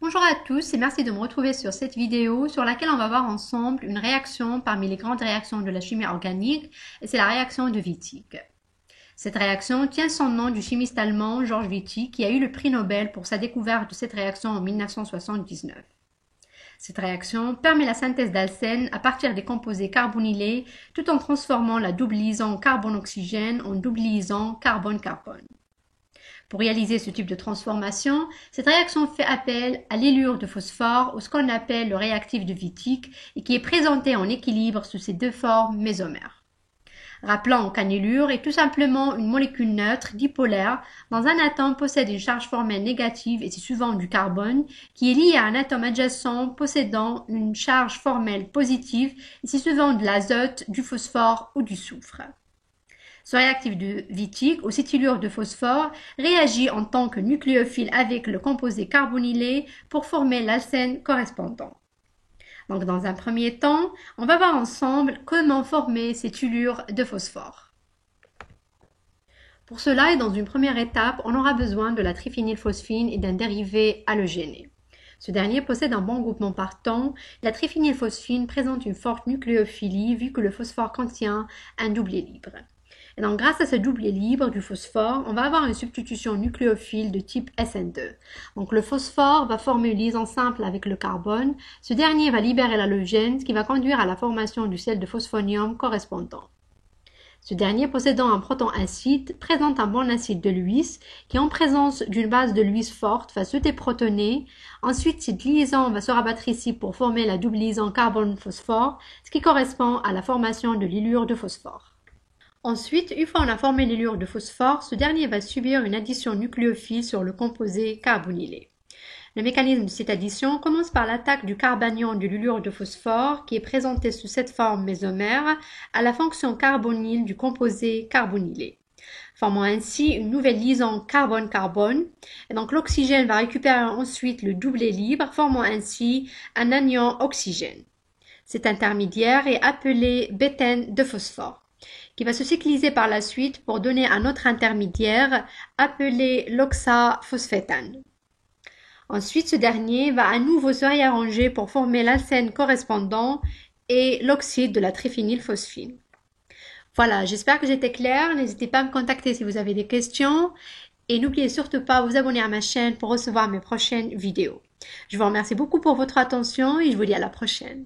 Bonjour à tous et merci de me retrouver sur cette vidéo sur laquelle on va voir ensemble une réaction parmi les grandes réactions de la chimie organique et c'est la réaction de Wittig. Cette réaction tient son nom du chimiste allemand Georg Wittig qui a eu le prix Nobel pour sa découverte de cette réaction en 1979. Cette réaction permet la synthèse d'alcène à partir des composés carbonylés tout en transformant la double liaison carbone-oxygène en double liaison carbone-carbone. Pour réaliser ce type de transformation, cette réaction fait appel à l'élure de phosphore ou ce qu'on appelle le réactif de Wittig et qui est présenté en équilibre sous ces deux formes mésomères. Rappelons qu'un élure est tout simplement une molécule neutre dipolaire dont un atome possède une charge formelle négative et c'est souvent du carbone qui est lié à un atome adjacent possédant une charge formelle positive et c'est souvent de l'azote, du phosphore ou du soufre. Ce réactif de Wittig, au cétylure de phosphore, réagit en tant que nucléophile avec le composé carbonylé pour former l'alcène correspondant. Donc, dans un premier temps, on va voir ensemble comment former ces tellures de phosphore. Pour cela, et dans une première étape, on aura besoin de la triphénylphosphine et d'un dérivé halogéné. Ce dernier possède un bon groupement par temps. La triphénylphosphine présente une forte nucléophilie vu que le phosphore contient un doublet libre. Et donc, grâce à ce doublet libre du phosphore, on va avoir une substitution nucléophile de type SN2. Donc, le phosphore va former une liaison simple avec le carbone. Ce dernier va libérer l'halogène, ce qui va conduire à la formation du sel de phosphonium correspondant. Ce dernier, possédant un proton acide, présente un bon acide de Lewis qui, en présence d'une base de Lewis forte, va se déprotoner. Ensuite, cette liaison va se rabattre ici pour former la double liaison carbone-phosphore, ce qui correspond à la formation de l'élure de phosphore. Ensuite, une fois on a formé l'élure de phosphore, ce dernier va subir une addition nucléophile sur le composé carbonylé. Le mécanisme de cette addition commence par l'attaque du carbanion de l'élure de phosphore qui est présenté sous cette forme mésomère à la fonction carbonyle du composé carbonylé, formant ainsi une nouvelle liaison carbone-carbone. Et donc l'oxygène va récupérer ensuite le doublet libre, formant ainsi un anion oxygène. Cet intermédiaire est appelé bétaine de phosphore, qui va se cycliser par la suite pour donner un autre intermédiaire appelé l'oxaphosphétane. Ensuite, ce dernier va à nouveau se réarranger pour former l'alcène correspondant et l'oxyde de la triphénylphosphine. Voilà, j'espère que j'étais claire. N'hésitez pas à me contacter si vous avez des questions. Et n'oubliez surtout pas de vous abonner à ma chaîne pour recevoir mes prochaines vidéos. Je vous remercie beaucoup pour votre attention et je vous dis à la prochaine.